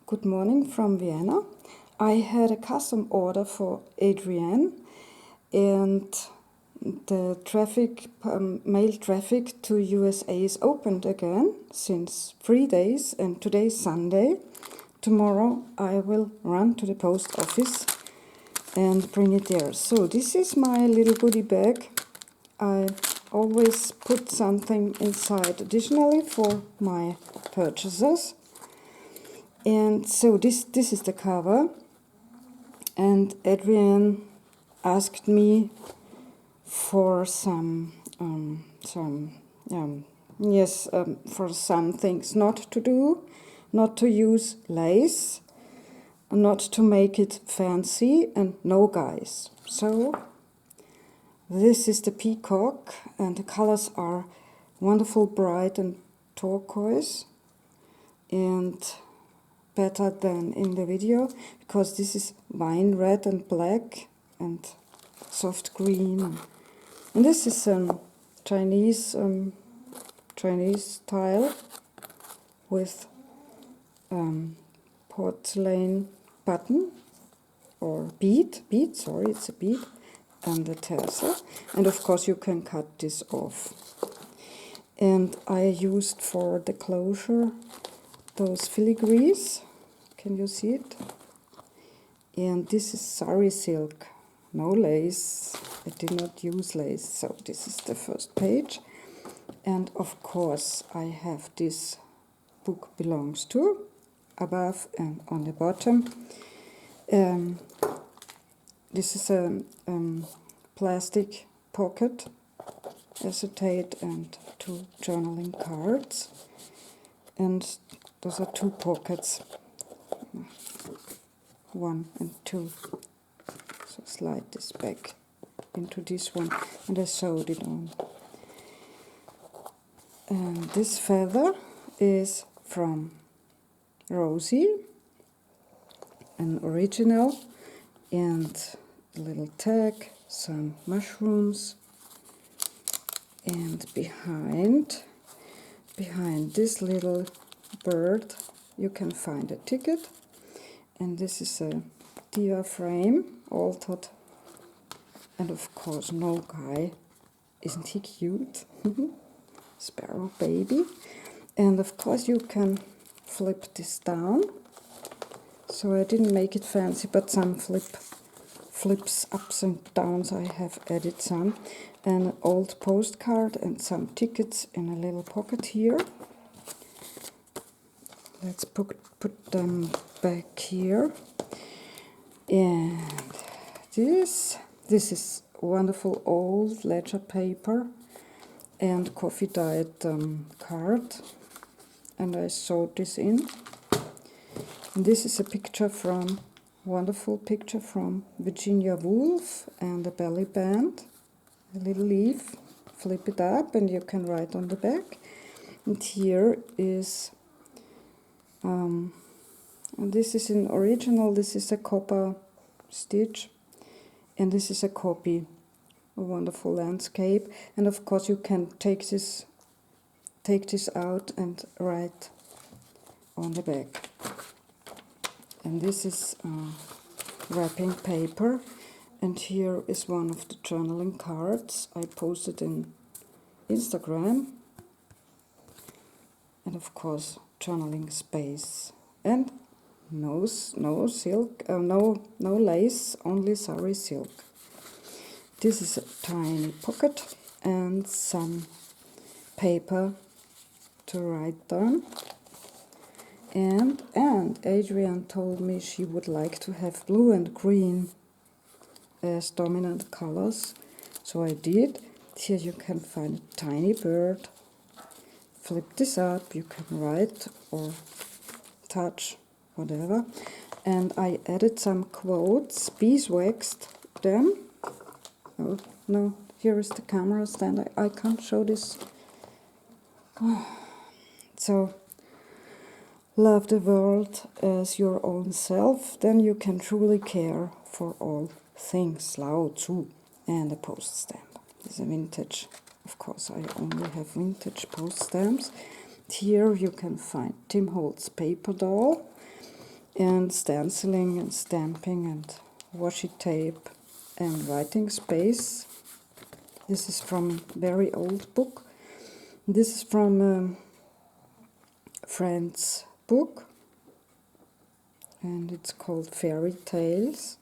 Good morning from Vienna. I had a custom order for Adrienne, and the traffic, mail traffic to USA is opened again since 3 days, and today is Sunday. Tomorrow I will run to the post office and bring it there. So this is my little goodie bag. I always put something inside additionally for my purchases. And so this is the cover, and Adrienne asked me for for some things not to do, not to use lace, not to make it fancy, and no guys. So this is the Peacock, and the colors are wonderful, bright and turquoise, and better than in the video, because this is wine red and black and soft green. And this is Chinese style with porcelain button or bead, sorry, it's a bead, and the tassel. And of course you can cut this off. And I used for the closure those filigrees. Can you see it? And this is sari silk, no lace. I did not use lace. So this is the first page. And of course I have this book belongs to above and on the bottom. This is a plastic pocket, acetate, and 2 journaling cards. And those are 2 pockets, 1 and 2. So slide this back into this one, and I sewed it on. And this feather is from Rosie, an original, and a little tag, some mushrooms, and behind this little bird you can find a ticket, and this is a diva frame, altered, and of course no guy. Isn't he cute? Sparrow baby. And of course you can flip this down. So I didn't make it fancy, but some flips ups and downs I have added some. An old postcard and some tickets in a little pocket here. Let's put them back here. And this is wonderful old ledger paper and coffee dyed card, and I sewed this in. And this is a wonderful picture from Virginia Woolf, and a belly band, a little leaf. Flip it up and you can write on the back. And here is and this is an original. This is a copper stitch, and this is a copy. A wonderful landscape, and of course you can take this out and write on the back. And this is wrapping paper, and here is one of the journaling cards I posted in Instagram, and of course journaling space, and no silk, no lace, only sari silk. This is a tiny pocket and some paper to write down. And Adrienne told me she would like to have blue and green as dominant colors. So I did. Here you can find a tiny bird. Flip this up, you can write or touch, whatever. And I added some quotes, beeswaxed them. Oh, no, here is the camera stand. I can't show this. Oh. So, love the world as your own self, then you can truly care for all things. Lao Tzu. And a post stamp. This is a vintage. Of course, I only have vintage post stamps. Here you can find Tim Holtz paper doll. and stenciling and stamping and washi tape and writing space. This is from a very old book. This is from a friend's book, and it's called Fairy Tales.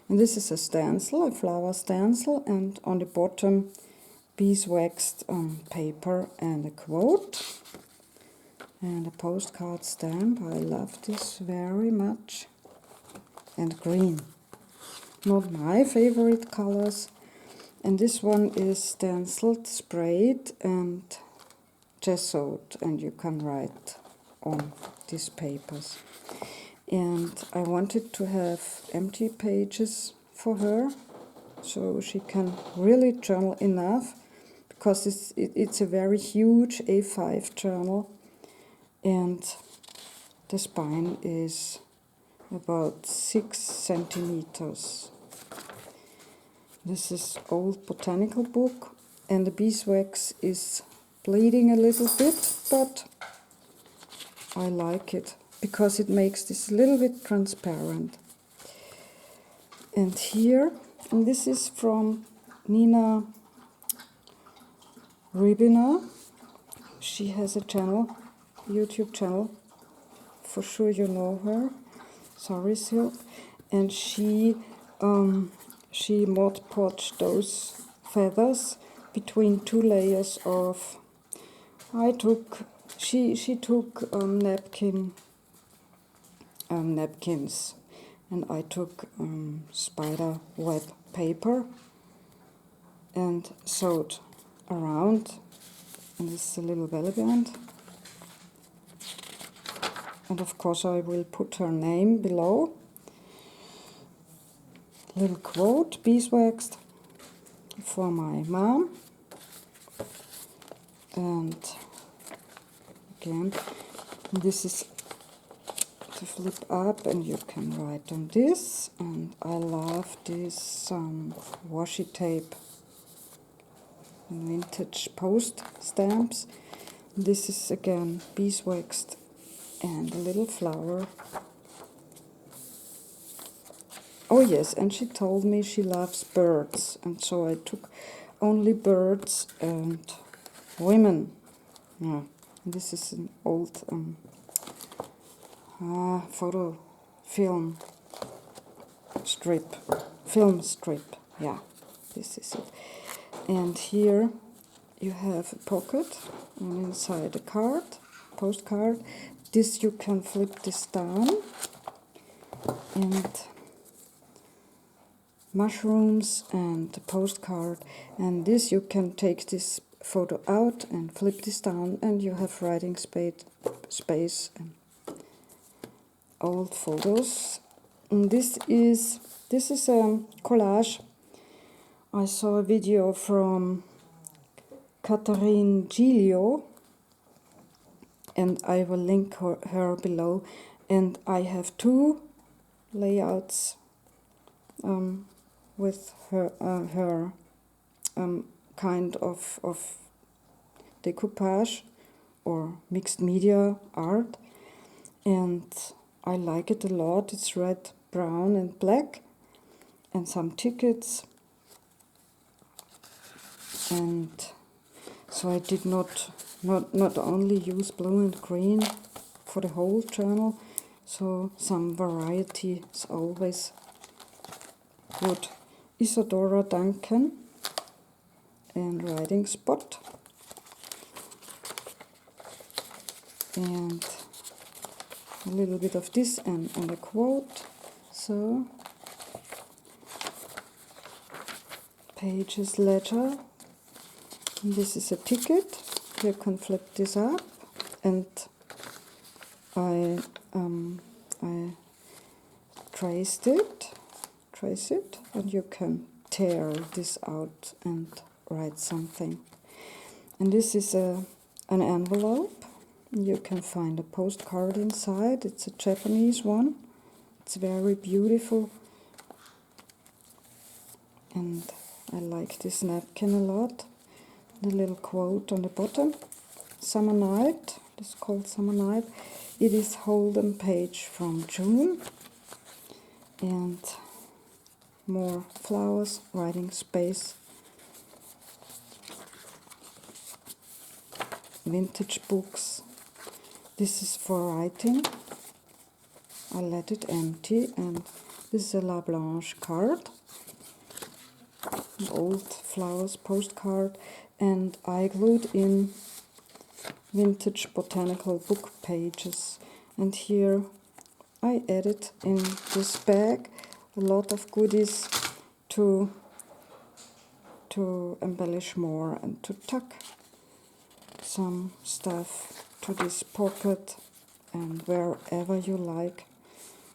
And this is a stencil, a flower stencil, and on the bottom beeswaxed paper and a quote and a postcard stamp. I love this very much. And green, not my favorite colors. And this one is stenciled, sprayed and gessoed, and you can write on these papers. And I wanted to have empty pages for her, so she can really journal enough, because it's a very huge A5 journal, and the spine is about 6 centimeters. This is old botanical book, and the beeswax is bleeding a little bit, but I like it because it makes this a little bit transparent. And here, and this is from Nina Rebena. She has a channel, YouTube channel, for sure you know her, Sorry Silk, and she Mod Podged those feathers between 2 layers of, she took napkins, and I took spider web paper and sewed around, and this is a little belly band. And of course I will put her name below. Little quote, beeswaxed, for my mom. And again, this is to flip up, and you can write on this. And I love this washi tape, vintage post stamps. This is again beeswaxed and a little flower. Oh yes, and she told me she loves birds, and so I took only birds and women. Yeah, this is an old photo film strip. Yeah, this is it. And here you have a pocket, and inside a card, postcard. This you can flip this down, and mushrooms and the postcard, and this you can take this photo out and flip this down, and you have writing space and old photos. And this is a collage. I saw a video from Caterina Giglio, and I will link her below. And I have 2 layouts with her kind of decoupage or mixed media art, and I like it a lot. It's red, brown and black, and some tickets. And so I did not only use blue and green for the whole journal, so some variety is always good. Isadora Duncan and Writing Spot, and a little bit of this and a quote. So Pages Ledger. And this is a ticket. You can flip this up, and I trace it, and you can tear this out and write something. And this is an envelope. You can find a postcard inside. It's a Japanese one. It's very beautiful, and I like this napkin a lot. The little quote on the bottom, Summer Night. This is called Summer Night. It is Holden page from June, and more flowers, writing space, vintage books. This is for writing. I let it empty, and this is a La Blanche card, an old flowers postcard, and I glued in vintage botanical book pages. And here I added in this bag a lot of goodies to embellish more and to tuck some stuff to this pocket and wherever you like.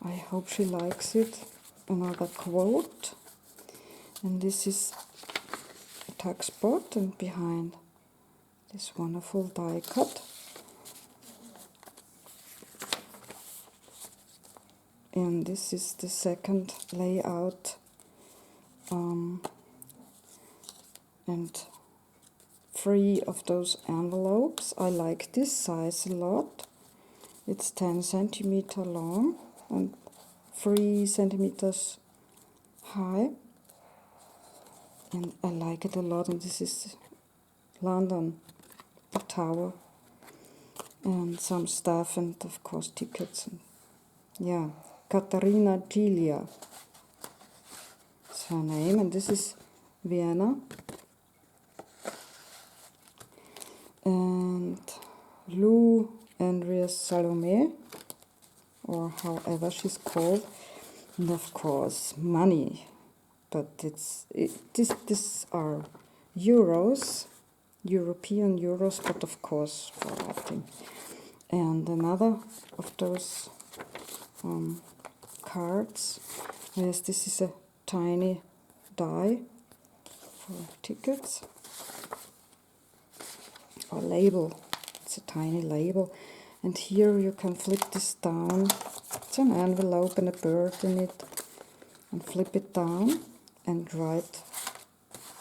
I hope she likes it. Another quote, and this is a tuck spot, and behind this wonderful die cut. And this is the second layout, and 3 of those envelopes. I like this size a lot. It's 10 centimeter long and 3 centimeters high, and I like it a lot. And this is London, the tower, and some stuff, and of course tickets. And yeah, Caterina Giglio is her name, and this is Vienna. And Lou Andreas Salome, or however she's called, and of course money, but these are euros, European euros, but of course for writing. And another of those cards, yes, this is a tiny die for tickets, or label. It's a tiny label, and here you can flip this down. It's an envelope and a bird in it, and flip it down and write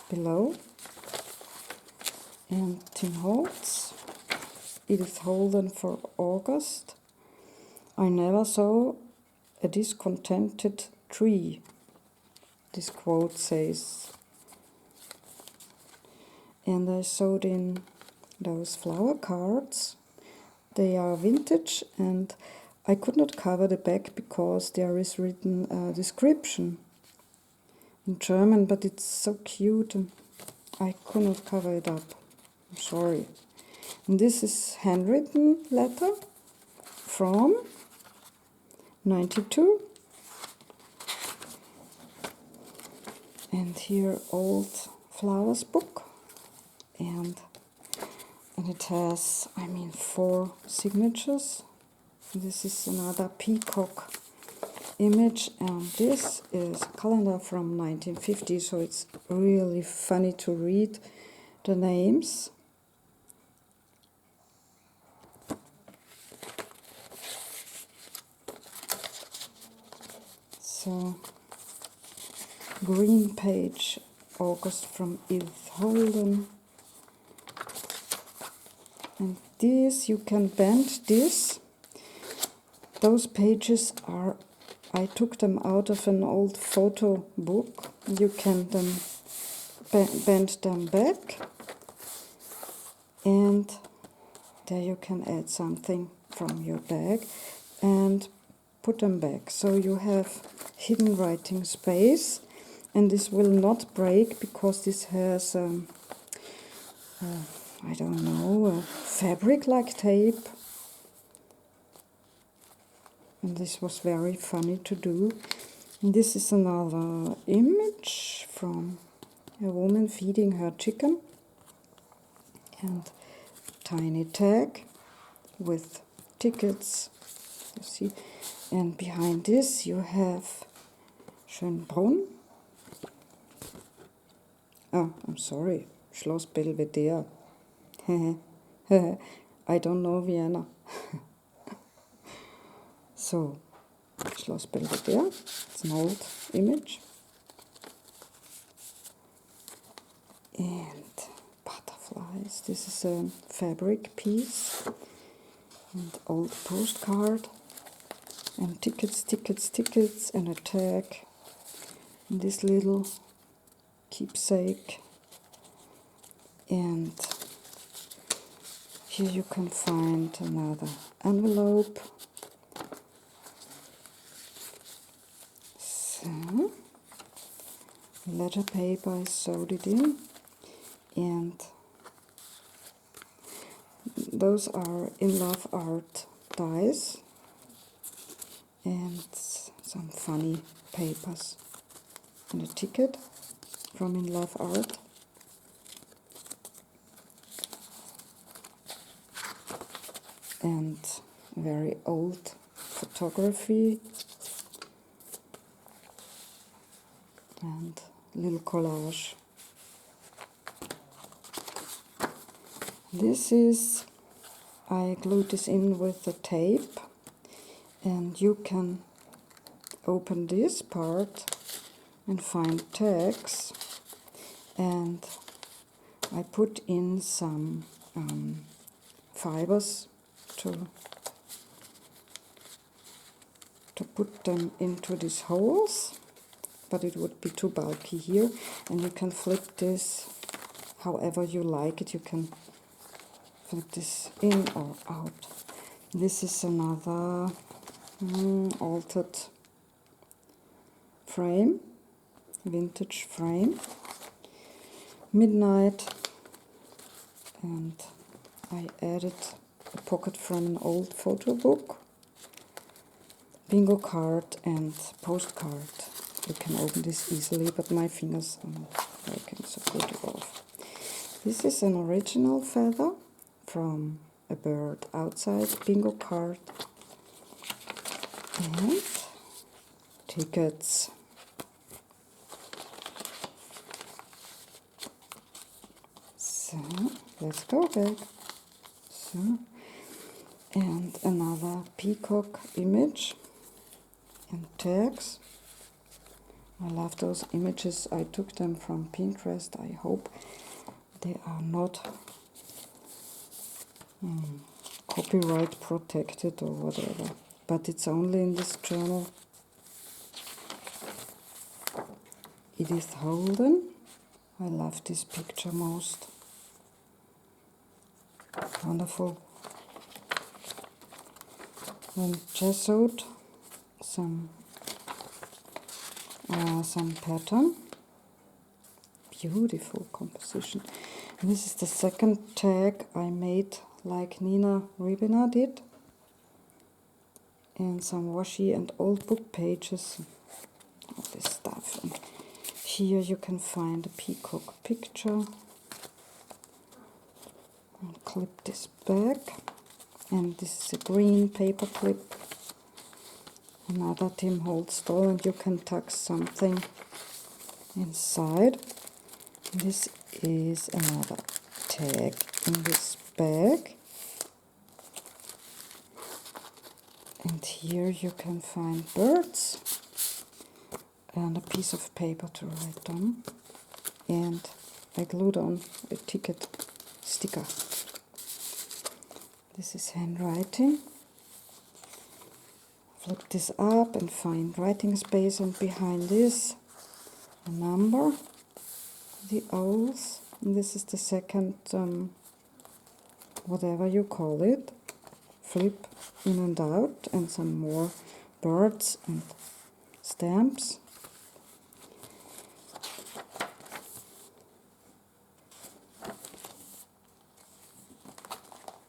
below. And Tim Holtz, Edith Holden for August. I never saw a discontented tree, this quote says. And I sewed in those flower cards. They are vintage, and I could not cover the back because there is written a description in German, but it's so cute and I could not cover it up. I'm sorry. And this is handwritten letter from 92. And here old flowers book, and it has, 4 signatures. This is another Peacock image, and this is a calendar from 1950, so it's really funny to read the names. So, green page, August from Edith Holden. And this, you can bend this. Those pages are, I took them out of an old photo book. You can then bend them back, and there you can add something from your bag and put them back. So you have hidden writing space, and this will not break because this has I don't know, fabric-like tape. And this was very funny to do. And this is another image from a woman feeding her chicken. And tiny tag with tickets, you see. And behind this you have Schönbrunn. Oh, I'm sorry, Schloss Belvedere. I don't know Vienna. So, Schloss Belvedere, it's an old image. And butterflies, this is a fabric piece and old postcard, and tickets, and a tag, and this little keepsake, and here you can find another envelope. So, letter paper, I sewed it in, and those are In Love art dies and some funny papers, and a ticket from In Love art. And very old photography and little collage. This is, I glued this in with the tape, and you can open this part and find tags, and I put in some fibers to put them into these holes, but it would be too bulky here, and you can flip this however you like it. You can flip this in or out. This is another altered frame, vintage frame, midnight, and I added a pocket from an old photo book, bingo card and postcard. You can open this easily, but my fingers are not working so good off. This is an original feather from a bird outside, bingo card, and tickets. So, let's go back. So, and another peacock image and tags. I love those images. I took them from Pinterest. I hope they are not copyright protected or whatever. But it's only in this journal. Edith Holden. I love this picture most. Wonderful. And gessoed some pattern. Beautiful composition. And this is the second tag I made like Nina Rebena did. And some washi and old book pages. All this stuff. And here you can find a peacock picture. And clip this back. And this is a green paper clip. Another Tim Holtz doll, and you can tuck something inside. This is another tag in this bag. And here you can find birds and a piece of paper to write on. And I glued on a ticket sticker. This is handwriting. Flip this up and find writing space, and behind this a number, the owls, and this is the second, whatever you call it, flip in and out, and some more birds and stamps.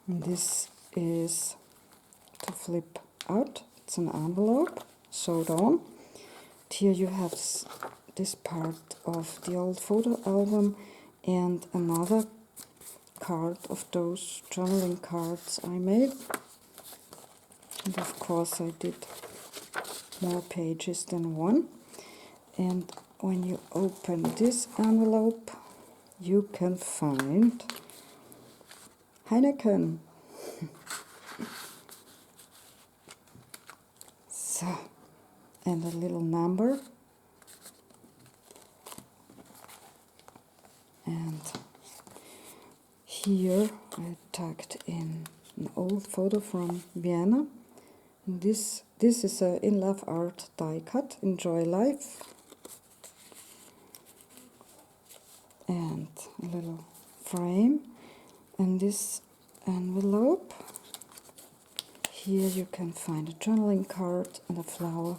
And this is to flip out. It's an envelope sewed on. Here you have this part of the old photo album and another card of those journaling cards I made. And of course I did more pages than one. And when you open this envelope, you can find Heineken. So, and a little number, and here I tucked in an old photo from Vienna. And this is a In Love Art die cut. Enjoy life. And a little frame. And this envelope. Here you can find a journaling card and a flower.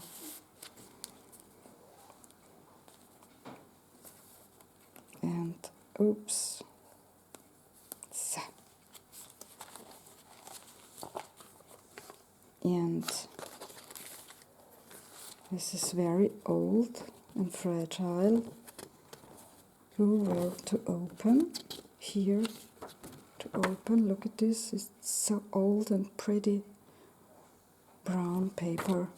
And oops. So. And this is very old and fragile. Where to open? Here to open. Look at this. It's so old and pretty. Brown paper.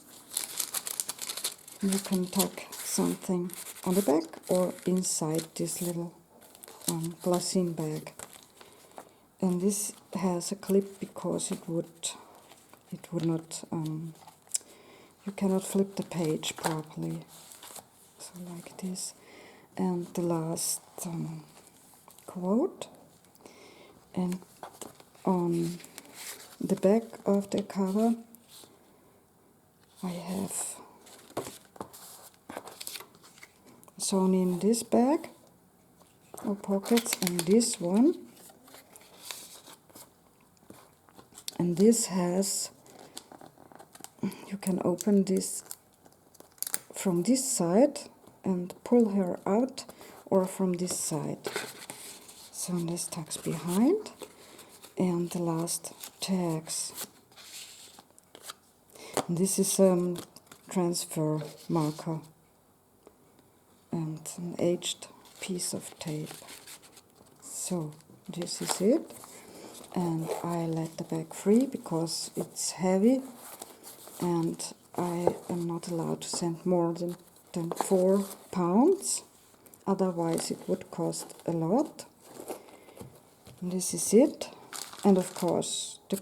You can tuck something on the back or inside this little glassine bag. And this has a clip because it would not, you cannot flip the page properly. So like this. And the last quote. And on the back of the cover I have sewn in this bag or pockets and this one. And this has, you can open this from this side and pull her out, or from this side. So this tucks behind, and the last tags. And this is a transfer marker and an aged piece of tape. So this is it. And I let the bag free because it's heavy and I am not allowed to send more than 4 pounds, otherwise it would cost a lot. And this is it. And of course the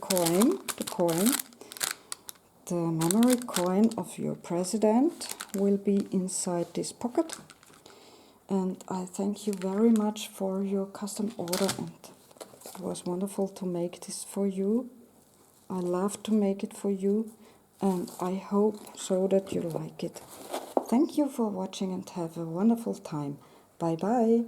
memory coin of your president will be inside this pocket. And I thank you very much for your custom order, and it was wonderful to make this for you. I love to make it for you, and I hope so that you like it. Thank you for watching and have a wonderful time. Bye bye.